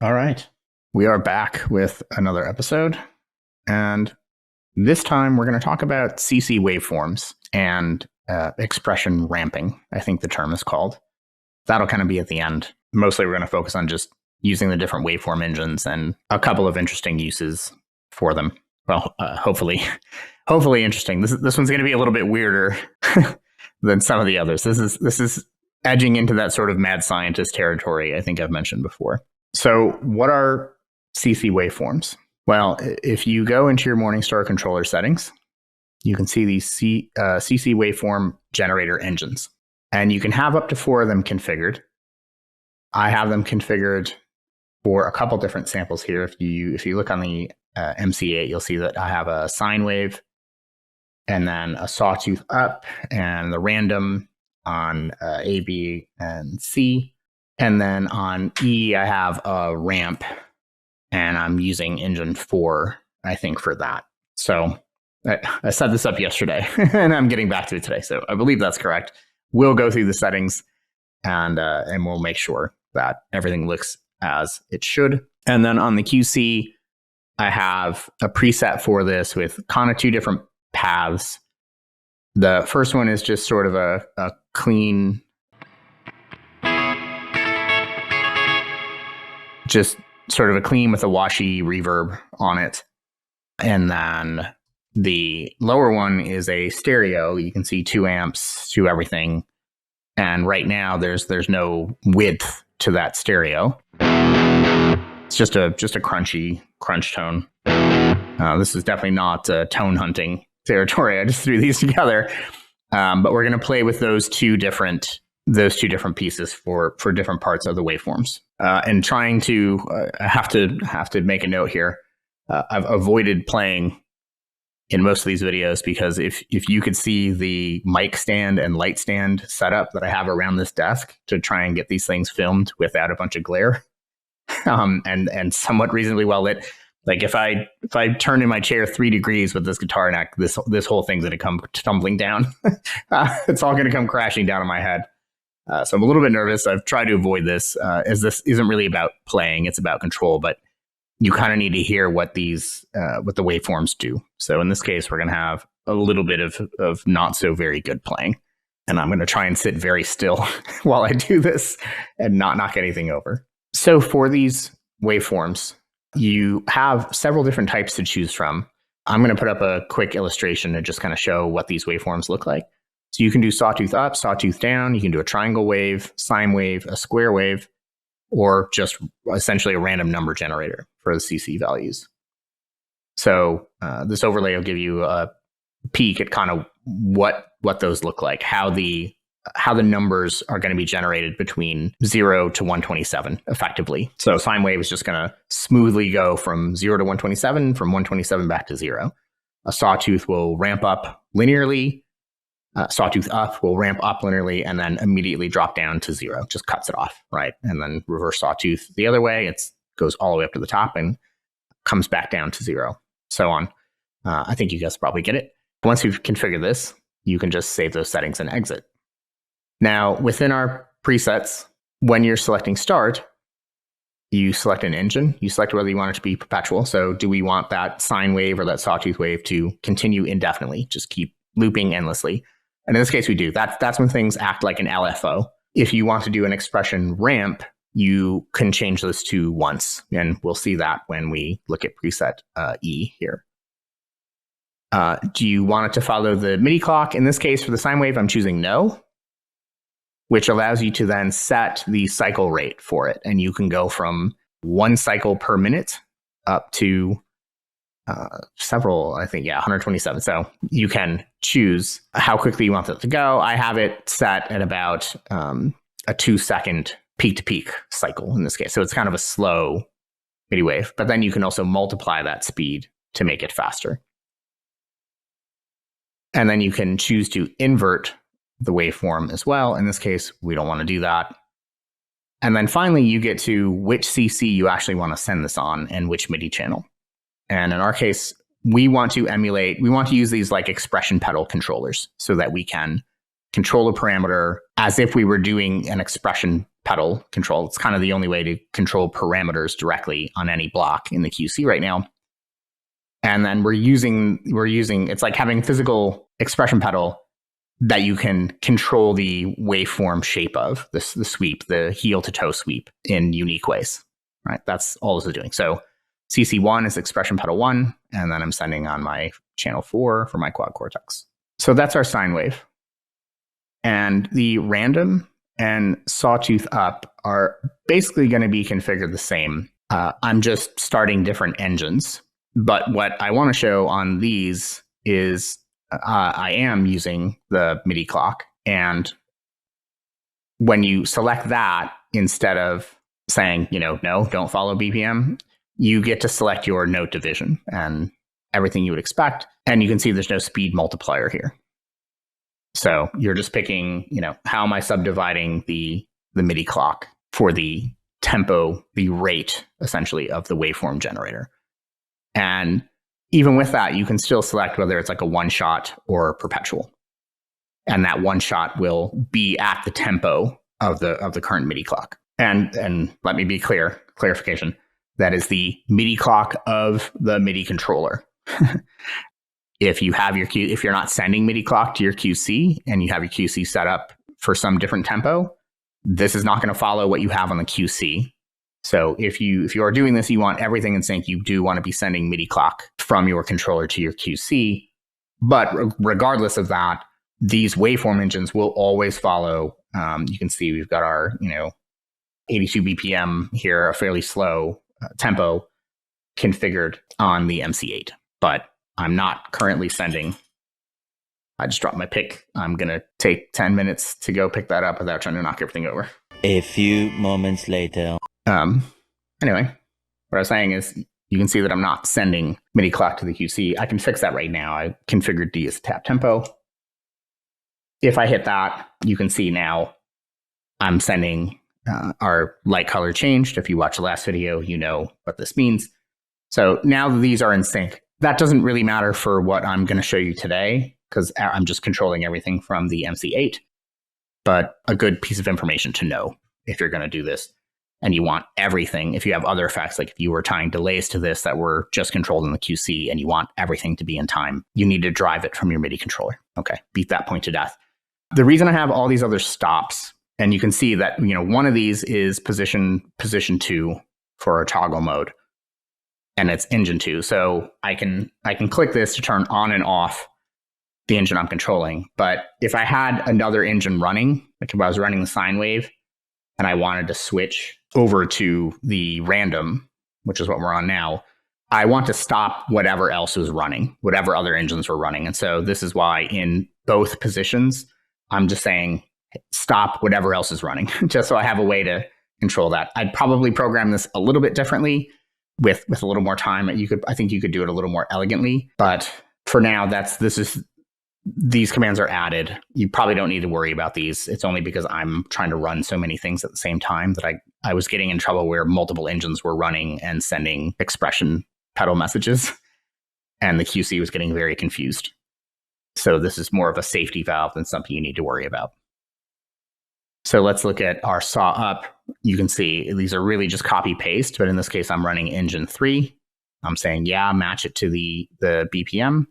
All right. We are back with another episode. And this time we're going to talk about CC waveforms and expression ramping, I think the term is called. That'll kind of be at the end. Mostly we're going to focus on just using the different waveform engines and a couple of interesting uses for them. Well, hopefully interesting. This one's going to be a little bit weirder than some of the others. This is edging into that sort of mad scientist territory I think I've mentioned before. So what are CC waveforms? Well, if you go into your Morningstar controller settings, you can see these CC Waveform generator engines. And you can have up to 4 of them configured. I have them configured for a couple different samples here. If you look on the MC8, you'll see that I have a sine wave and then a sawtooth up and the random on A, B, and C. And then on E, I have a ramp, and I'm using engine 4, I think, for that. So I set this up yesterday, and I'm getting back to it today. So I believe that's correct. We'll go through the settings, and we'll make sure that everything looks as it should. And then on the QC, I have a preset for this with kind of 2 different paths. The first one is just sort of a clean, just sort of a clean with a washy reverb on it. And then the lower one is a stereo. You can see 2 amps to everything. And right now there's no width to that stereo. It's just a crunchy crunch tone. This is definitely not tone hunting territory. I just threw these together. But we're going to play with those two different pieces for different parts of the waveforms. And trying to have to make a note here. I've avoided playing in most of these videos because if you could see the mic stand and light stand setup that I have around this desk to try and get these things filmed without a bunch of glare, and somewhat reasonably well lit. Like if I turn in my chair 3 degrees with this guitar neck, this whole thing's going to come tumbling down. It's all going to come crashing down on my head. So I'm a little bit nervous. I've tried to avoid this, as this isn't really about playing; it's about control. But you kind of need to hear what the waveforms do. So in this case, we're going to have a little bit of not so very good playing, and I'm going to try and sit very still while I do this and not knock anything over. So for these waveforms, you have several different types to choose from. I'm going to put up a quick illustration to just kind of show what these waveforms look like. So you can do sawtooth up, sawtooth down. You can do a triangle wave, sine wave, a square wave, or just essentially a random number generator for the CC values. So this overlay will give you a peek at kind of what those look like, how the numbers are going to be generated between 0 to 127 effectively. So sine wave is just going to smoothly go from 0 to 127, from 127 back to 0. A sawtooth will ramp up linearly. Sawtooth up will ramp up linearly and then immediately drop down to 0, just cuts it off, right? And then reverse sawtooth the other way, it goes all the way up to the top and comes back down to 0, so on. I think you guys probably get it. Once you've configured this, you can just save those settings and exit. Now, within our presets, when you're selecting start, you select an engine. You select whether you want it to be perpetual. So do we want that sine wave or that sawtooth wave to continue indefinitely, just keep looping endlessly? And in this case, we do. That's when things act like an LFO. If you want to do an expression ramp, you can change those to once. And we'll see that when we look at preset E here. Do you want it to follow the MIDI clock? In this case, for the sine wave, I'm choosing no, which allows you to then set the cycle rate for it. And you can go from 1 cycle per minute up to several, I think, 127. So you can choose how quickly you want it to go. I have it set at about a 2-second peak-to-peak cycle in this case. So it's kind of a slow MIDI wave. But then you can also multiply that speed to make it faster. And then you can choose to invert the waveform as well. In this case, we don't want to do that. And then finally, you get to which CC you actually want to send this on and which MIDI channel. And in our case, we want to use these like expression pedal controllers so that we can control a parameter as if we were doing an expression pedal control. It's kind of the only way to control parameters directly on any block in the QC right now. And then we're using, it's like having a physical expression pedal that you can control the waveform shape of, the sweep, the heel to toe sweep in unique ways, right? That's all this is doing. So CC1 is expression pedal 1, and then I'm sending on my channel 4 for my Quad Cortex. So that's our sine wave. And the random and sawtooth up are basically going to be configured the same. I'm just starting different engines. But what I want to show on these is I am using the MIDI clock. And when you select that, instead of saying, no, don't follow BPM, you get to select your note division and everything you would expect. And you can see there's no speed multiplier here. So you're just picking, how am I subdividing the MIDI clock for the tempo, the rate, essentially, of the waveform generator. And even with that, you can still select whether it's like a one-shot or perpetual. And that one-shot will be at the tempo of the current MIDI clock. And let me be clear, clarification, that is the MIDI clock of the MIDI controller. If you're not sending MIDI clock to your QC and you have your QC set up for some different tempo, this is not going to follow what you have on the QC. So if you are doing this, you want everything in sync, you do want to be sending MIDI clock from your controller to your QC. But regardless of that, these waveform engines will always follow. You can see we've got our 82 BPM here, a fairly slow tempo configured on the MC8. But I'm not currently sending. I just dropped my pick. I'm going to take 10 minutes to go pick that up without trying to knock everything over. A few moments later. Anyway, what I was saying is you can see that I'm not sending MIDI clock to the QC. I can fix that right now. I configured D as tap tempo. If I hit that, you can see now I'm sending our light color changed. If you watch the last video, you know what this means. So now that these are in sync, that doesn't really matter for what I'm going to show you today because I'm just controlling everything from the MC8. But a good piece of information to know if you're going to do this. And you want everything, if you have other effects, like if you were tying delays to this that were just controlled in the QC and you want everything to be in time, you need to drive it from your MIDI controller. Okay, beat that point to death. The reason I have all these other stops, and you can see that one of these is position 2 for a toggle mode, and it's engine 2. So I can click this to turn on and off the engine I'm controlling. But if I had another engine running, like if I was running the sine wave, and I wanted to switch over to the random, which is what we're on now, I want to stop whatever else was running, whatever other engines were running. And so this is why in both positions, I'm just saying stop whatever else is running, just so I have a way to control that. I'd probably program this a little bit differently with a little more time. I think you could do it a little more elegantly. But for now, these commands are added. You probably don't need to worry about these. It's only because I'm trying to run so many things at the same time that I was getting in trouble where multiple engines were running and sending expression pedal messages, and the QC was getting very confused. So this is more of a safety valve than something you need to worry about. So let's look at our saw up. You can see these are really just copy paste, but in this case, I'm running engine 3. I'm saying, match it to the BPM.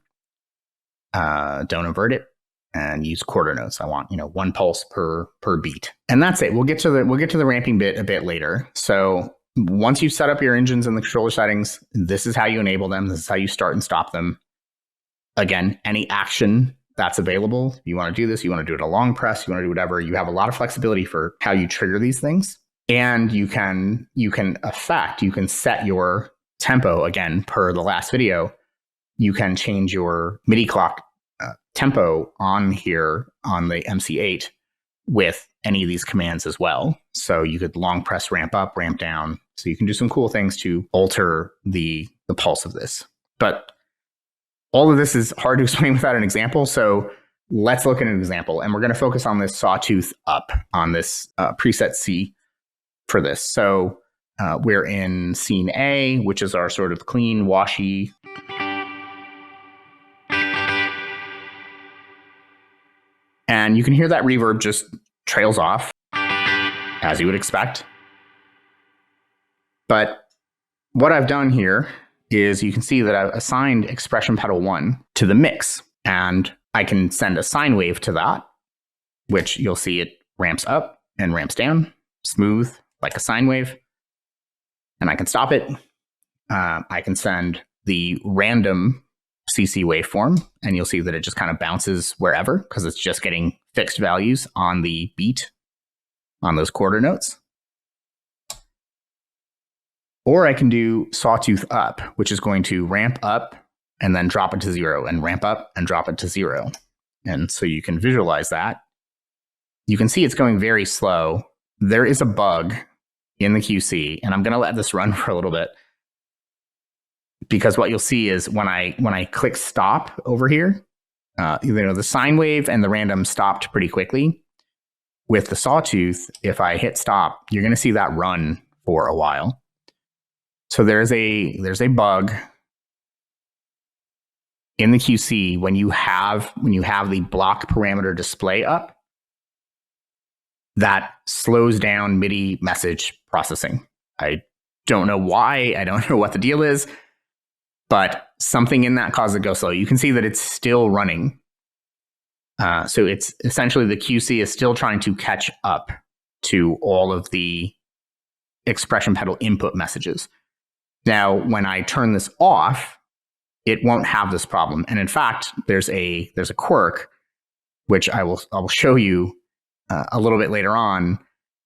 Don't invert it, and use quarter notes. I want one pulse per beat, and that's it. We'll get to the ramping bit a bit later. So once you've set up your engines in the controller settings, this is how you enable them. This is how you start and stop them. Again, any action that's available. You want to do this, you want to do it a long press, you want to do whatever. You have a lot of flexibility for how you trigger these things, and you can set your tempo again per the last video. You can change your MIDI clock tempo on here on the MC8 with any of these commands as well. So you could long press, ramp up, ramp down. So you can do some cool things to alter the pulse of this. But all of this is hard to explain without an example. So let's look at an example. And we're going to focus on this sawtooth up on this preset C for this. So we're in scene A, which is our sort of clean, washy. And you can hear that reverb just trails off. as you would expect. But what I've done here is you can see that I've assigned expression pedal 1 to the mix, and I can send a sine wave to that, which you'll see it ramps up and ramps down, smooth like a sine wave. And I can stop it. I can send the random CC waveform, and you'll see that it just kind of bounces wherever because it's just getting fixed values on the beat on those quarter notes. Or I can do sawtooth up, which is going to ramp up and then drop it to 0 and ramp up and drop it to 0. And so you can visualize that. You can see it's going very slow. There is a bug in the QC, and I'm going to let this run for a little bit, because what you'll see is when I click stop over here, the sine wave and the random stopped pretty quickly. With the sawtooth, if I hit stop, you're going to see that run for a while. So there's a bug in the QC when you have the block parameter display up that slows down MIDI message processing. I don't know why. I don't know what the deal is, but something in that causes it to go slow. You can see that it's still running. So it's essentially the QC is still trying to catch up to all of the expression pedal input messages. Now, when I turn this off, it won't have this problem. And in fact, there's a quirk, which I will show you a little bit later on,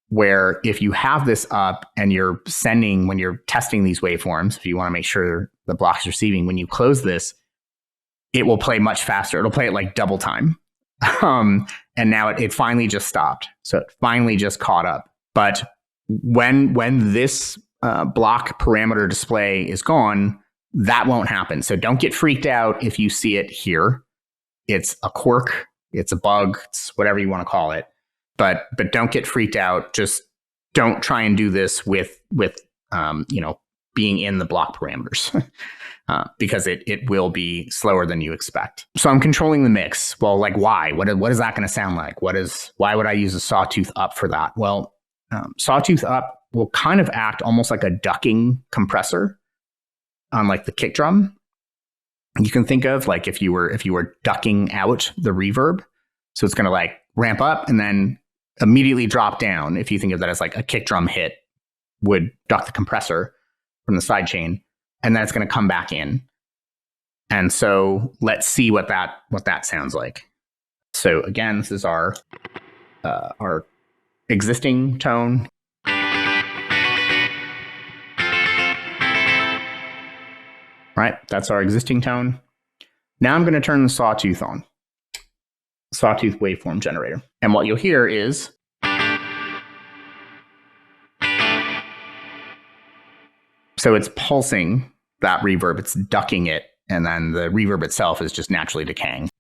where if you have this up and you're sending, when you're testing these waveforms, if you want to make sure the block is receiving, when you close this, it will play much faster. It'll play at like double time. And now it finally just stopped. So it finally just caught up. But when this block parameter display is gone, that won't happen. So don't get freaked out if you see it here. It's a quirk, it's a bug, it's whatever you want to call it. But don't get freaked out. Just don't try and do this with being in the block parameters. Because it will be slower than you expect. So I'm controlling the mix. Well, like why? What is that going to sound like? Why would I use a sawtooth up for that? Well, sawtooth up will kind of act almost like a ducking compressor on like the kick drum. You can think of like if you were ducking out the reverb. So it's going to like ramp up and then immediately drop down. If you think of that as like a kick drum hit would duck the compressor from the side chain. And then it's going to come back in. And so let's see what that sounds like. So again, this is our existing tone. Right, that's our existing tone. Now I'm going to turn the sawtooth on. Sawtooth waveform generator. And what you'll hear is so it's pulsing that reverb, it's ducking it, and then the reverb itself is just naturally decaying.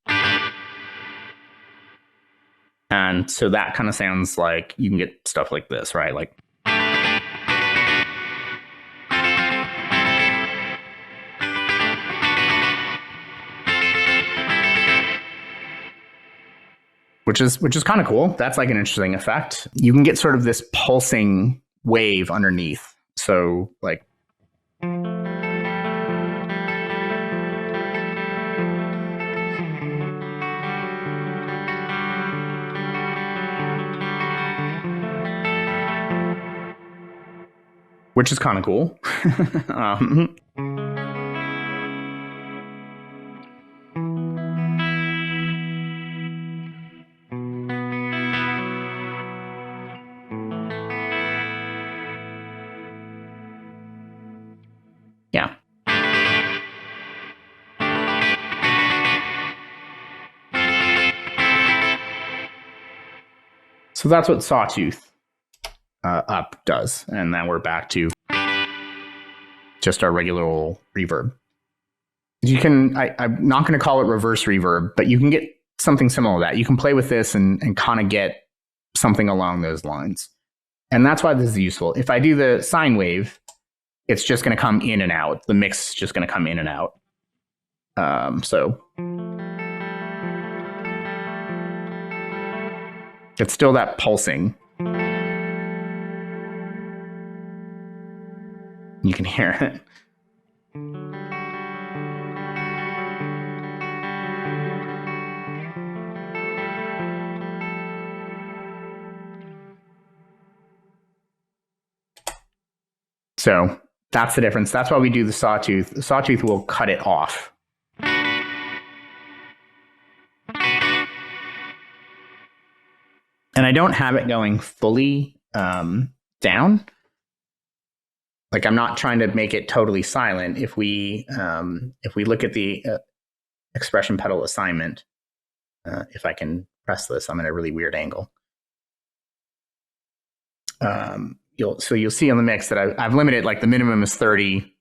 And so that kind of sounds like you can get stuff like this, right? Like which is kind of cool. That's like an interesting effect. You can get sort of this pulsing wave underneath. So like which is kind of cool. Yeah. So that's what sawtooth up does. And then we're back to just our regular old reverb. You can, I'm not going to call it reverse reverb, but you can get something similar to that. You can play with this and kind of get something along those lines. And that's why this is useful. If I do the sine wave, it's just going to come in and out. The mix is just going to come in and out. So it's still that pulsing. You can hear it. So that's the difference. That's why we do the sawtooth. The sawtooth will cut it off. And I don't have it going fully down. Like, I'm not trying to make it totally silent. If we look at the expression pedal assignment, if I can press this, I'm at a really weird angle. You'll see on the mix that I've limited, like the minimum is 30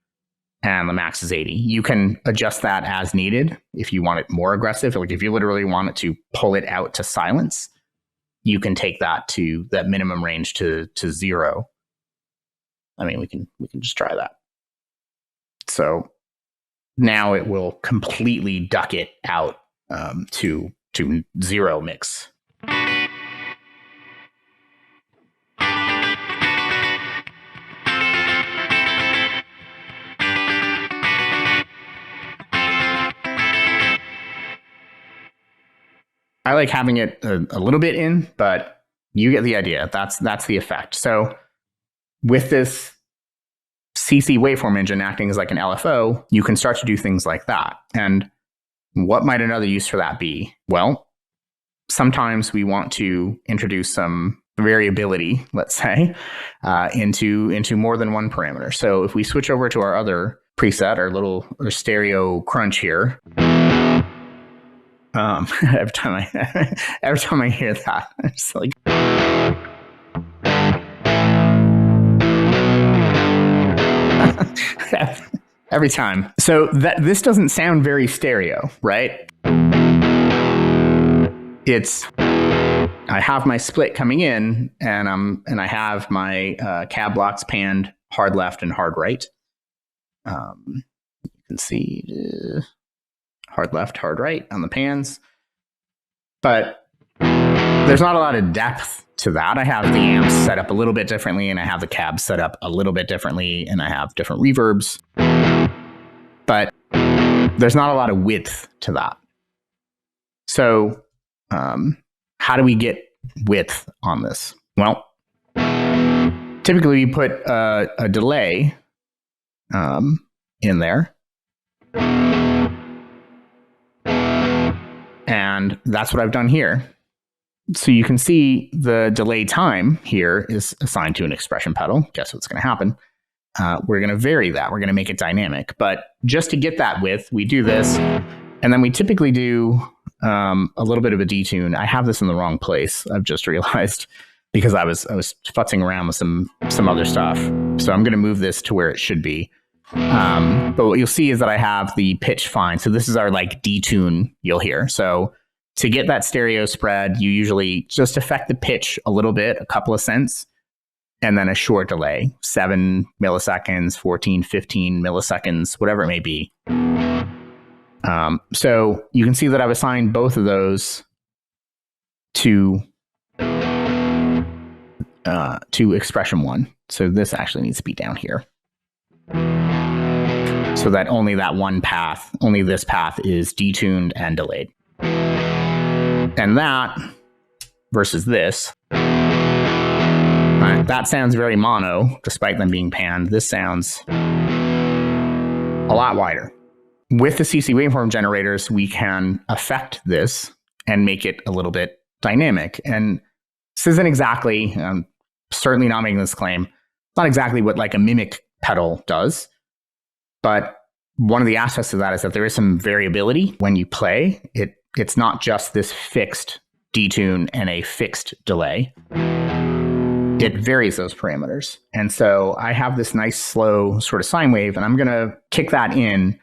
and the max is 80. You can adjust that as needed if you want it more aggressive. Like if you literally want it to pull it out to silence, you can take that to that minimum range to 0. I mean, we can just try that. So now it will completely duck it out to 0 mix. I like having it a little bit in, but you get the idea. That's the effect. So with this CC Waveform engine acting as like an LFO, you can start to do things like that. And what might another use for that be? Well, sometimes we want to introduce some variability, let's say, into more than one parameter. So if we switch over to our other preset, our stereo crunch here. Every time I hear that, it's like every time. So this doesn't sound very stereo, right? I have my split coming in, and I have my cab blocks panned hard left and hard right. You can see hard left, hard right on the pans. But there's not a lot of depth to that. I have the amps set up a little bit differently, and I have the cabs set up a little bit differently, and I have different reverbs. But there's not a lot of width to that. So how do we get width on this? Well, typically we put a delay in there. And that's what I've done here. So you can see the delay time here is assigned to an expression pedal. Guess what's going to happen? We're going to vary that. We're going to make it dynamic. But just to get that width, we do this. And then we typically do a little bit of a detune. I have this in the wrong place, I've just realized, because I was futzing around with some other stuff. So I'm going to move this to where it should be. But what you'll see is that I have the pitch fine. So this is our like detune you'll hear. So to get that stereo spread, you usually just affect the pitch a little bit, a couple of cents, and then a short delay, 7 milliseconds, 14, 15 milliseconds, whatever it may be. So you can see that I've assigned both of those to expression 1. So this actually needs to be down here. So that only that one path, only this path is detuned and delayed. And that versus this, right, that sounds very mono, despite them being panned. This sounds a lot wider. With the CC waveform generators, we can affect this and make it a little bit dynamic. And this isn't exactly, I'm certainly not making this claim, it's not exactly what like a Mimiq pedal does. But one of the aspects of that is that there is some variability when you play. It's not just this fixed detune and a fixed delay. It varies those parameters. And so I have this nice slow sort of sine wave, and I'm going to kick that in,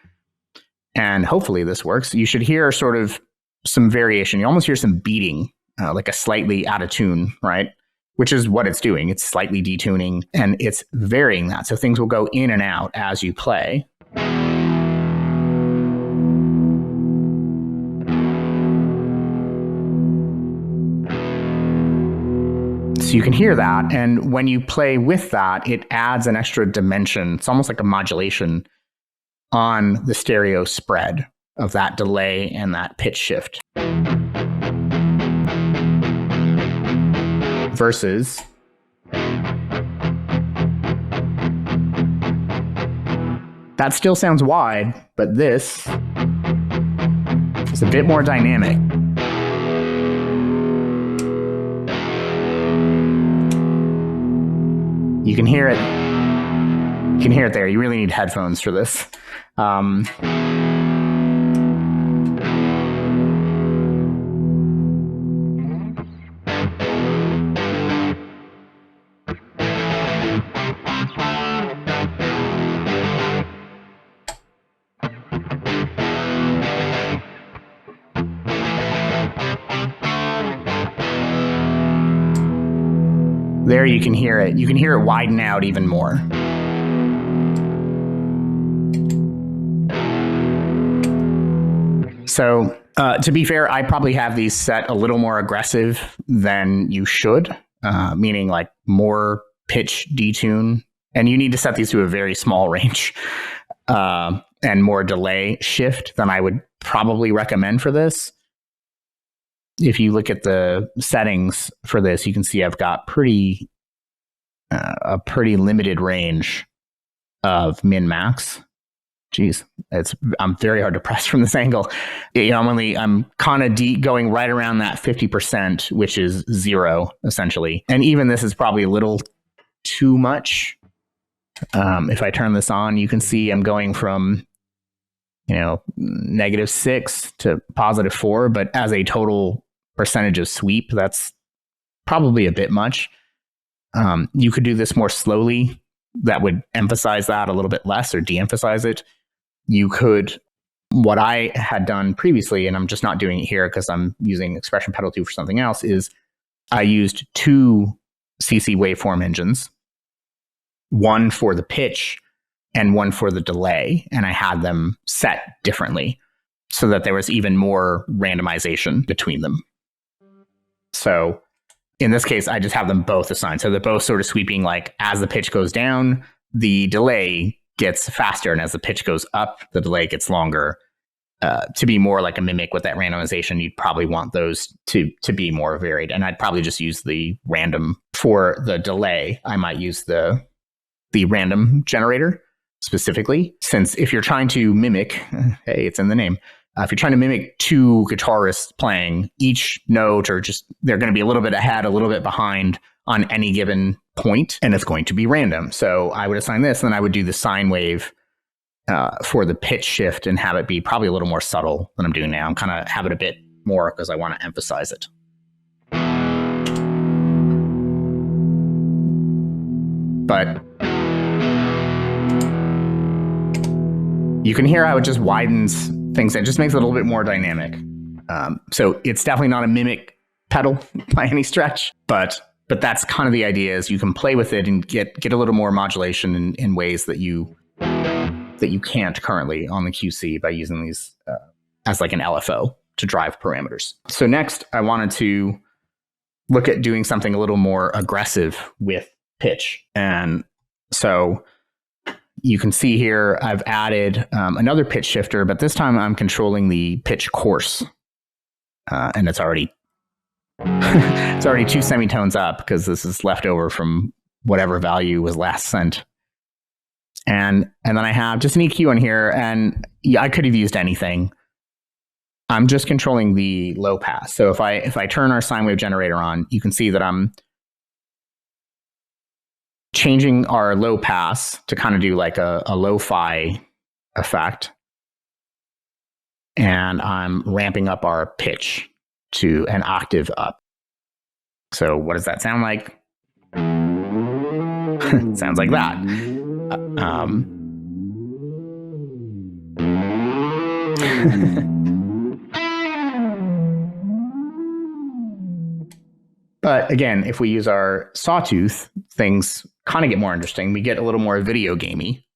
and hopefully this works. You should hear sort of some variation. You almost hear some beating, like a slightly out of tune, right? Which is what it's doing. It's slightly detuning, and it's varying that. So things will go in and out as you play. So you can hear that, and when you play with that, it adds an extra dimension. It's almost like a modulation on the stereo spread of that delay and that pitch shift. Versus that still sounds wide, but this is a bit more dynamic. You can hear it. You can hear it there. You really need headphones for this. There you can hear it. You can hear it widen out even more. So to be fair, I probably have these set a little more aggressive than you should, meaning like more pitch detune. And you need to set these to a very small range and more delay shift than I would probably recommend for this. If you look at the settings for this, you can see I've got a pretty limited range of min-max. Geez, I'm very hard to press from this angle. I'm kind of going right around that 50%, which is 0 essentially. And even this is probably a little too much. If I turn this on, you can see I'm going from -6 to +4, but as a total percentage of sweep, that's probably a bit much. You could do this more slowly. That would emphasize that a little bit less or de-emphasize it. You could, what I had done previously, and I'm just not doing it here because I'm using Expression Pedal 2 for something else, is I used 2 CC Waveform Engines, one for the pitch and one for the delay, and I had them set differently so that there was even more randomization between them. So in this case, I just have them both assigned. So they're both sort of sweeping, like as the pitch goes down, the delay gets faster, and as the pitch goes up, the delay gets longer. To be more like a Mimiq with that randomization, you'd probably want those to be more varied. And I'd probably just use the random for the delay. I might use the random generator specifically, since if you're trying to mimic, hey, it's in the name. If you're trying to mimic 2 guitarists playing, each note or just they're going to be a little bit ahead, a little bit behind on any given point, and it's going to be random. So I would assign this, and then I would do the sine wave for the pitch shift and have it be probably a little more subtle than I'm doing now. I'm kind of have it a bit more because I want to emphasize it. But you can hear how it just widens things and just makes it a little bit more dynamic. So it's definitely not a Mimiq pedal by any stretch, but that's kind of the idea, is you can play with it and get a little more modulation in ways that you can't currently on the QC by using these as like an LFO to drive parameters. So next, I wanted to look at doing something a little more aggressive with pitch. And so you can see here, I've added another pitch shifter, but this time I'm controlling the pitch coarse. And it's already it's already 2 semitones up because this is left over from whatever value was last sent. And then I have just an EQ on here, and yeah, I could have used anything. I'm just controlling the low pass. So if I turn our sine wave generator on, you can see that I'm changing our low pass to kind of do like a lo-fi effect. And I'm ramping up our pitch to an octave up. So what does that sound like? It sounds like that. But again, if we use our sawtooth, things kind of get more interesting. We get a little more video gamey.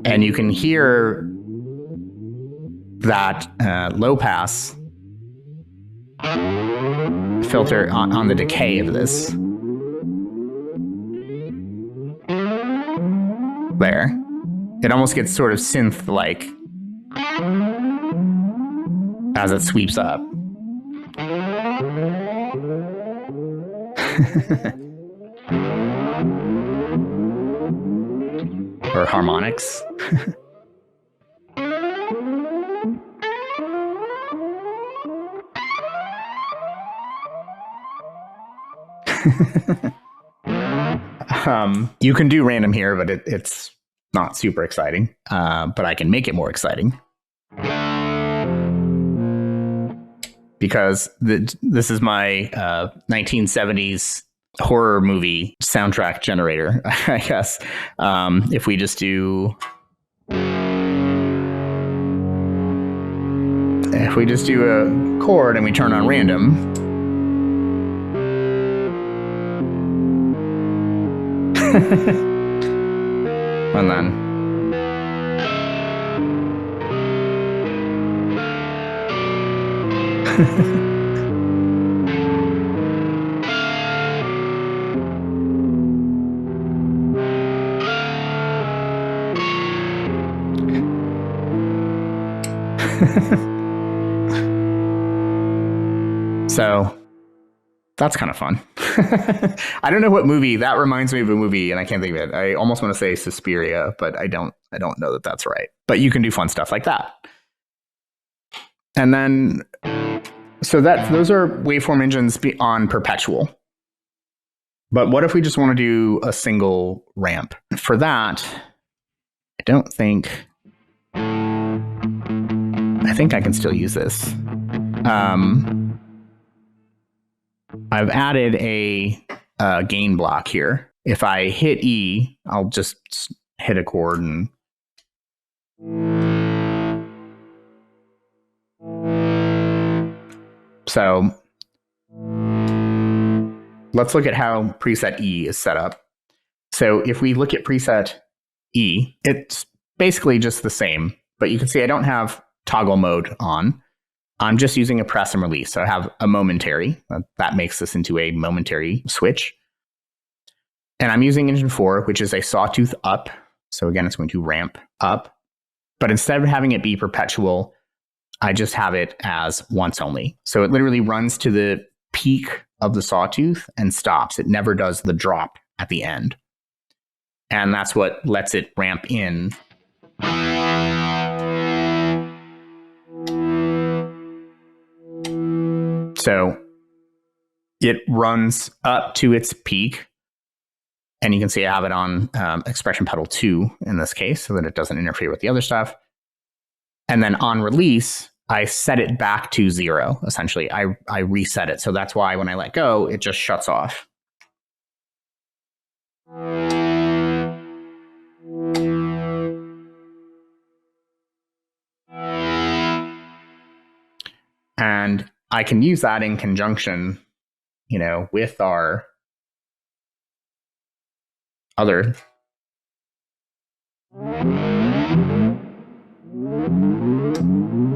And you can hear that low pass filter on the decay of this. There. It almost gets sort of synth-like as it sweeps up. Or harmonics. You can do random here, but it's not super exciting. But I can make it more exciting. Because this is my 1970s horror movie soundtrack generator, I guess. If we just do a chord and we turn on random, and then so that's kind of fun. I don't know what movie that reminds me of, a movie, and I can't think of it. I almost want to say Suspiria, but I don't know that that's right. But you can do fun stuff like that. And then, so those are Waveform Engines on Perpetual. But what if we just want to do a single ramp? For that, I think I can still use this. I've added a gain block here. If I hit E, I'll just hit a chord and so let's look at how preset E is set up. So if we look at preset E, it's basically just the same, but you can see I don't have toggle mode on. I'm just using a press and release. So I have a momentary. That makes this into a momentary switch. And I'm using Engine 4, which is a sawtooth up. So again, it's going to ramp up. But instead of having it be perpetual, I just have it as once only. So it literally runs to the peak of the sawtooth and stops. It never does the drop at the end. And that's what lets it ramp in. So it runs up to its peak. And you can see I have it on Expression Pedal 2 in this case, so that it doesn't interfere with the other stuff. And then on release, I set it back to 0, essentially. I reset it. So that's why when I let go, it just shuts off. And I can use that in conjunction, with our other.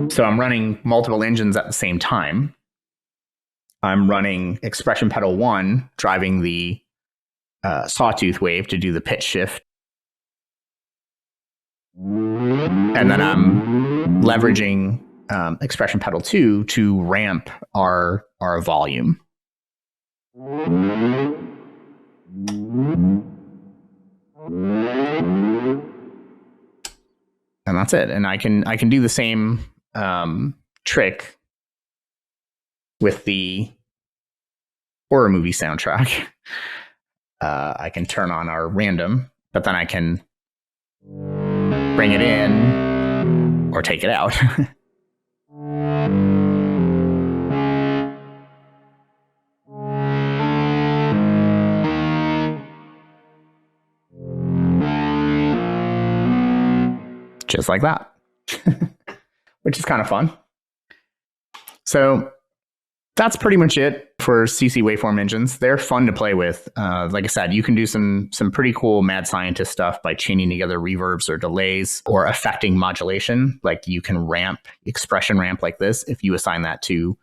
So I'm running multiple engines at the same time. I'm running Expression Pedal 1, driving the sawtooth wave to do the pitch shift. And then I'm leveraging Expression Pedal 2 to ramp our volume. And that's it. And I can do the same trick with the horror movie soundtrack. I can turn on our random, but then I can bring it in or take it out. Just like that, which is kind of fun. So that's pretty much it for CC Waveform Engines. They're fun to play with. Like I said, you can do some pretty cool mad scientist stuff by chaining together reverbs or delays or affecting modulation. Like you can expression ramp like this if you assign that to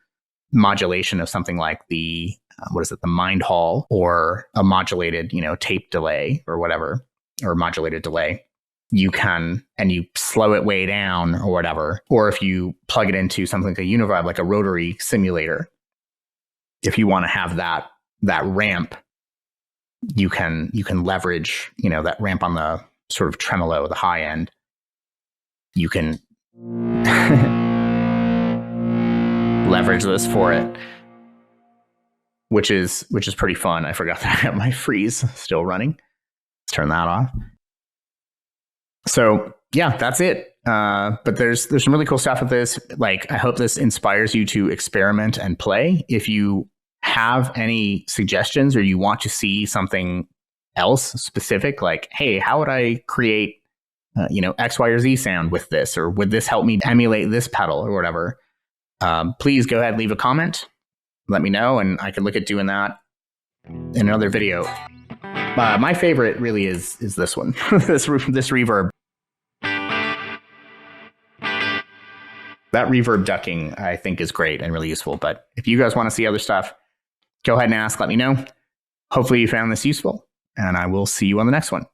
modulation of something like the the Mind Hall, or a modulated, tape delay or whatever, or modulated delay, you can, and you slow it way down or whatever. Or if you plug it into something like a Univibe, like a rotary simulator, if you want to have that ramp, you can leverage, that ramp on the sort of tremolo, the high end. You can leverage this for it, which is pretty fun. I forgot that I have my freeze still running. Let's turn that off. So yeah, that's it. But there's some really cool stuff with this. Like, I hope this inspires you to experiment and play. If you have any suggestions, or you want to see something else specific, like, hey, how would I create X, Y, or Z sound with this, or would this help me emulate this pedal or whatever, please go ahead and leave a comment. Let me know, and I can look at doing that in another video. My favorite really is this one, this reverb. That reverb ducking, I think, is great and really useful. But if you guys want to see other stuff, go ahead and ask. Let me know. Hopefully you found this useful, and I will see you on the next one.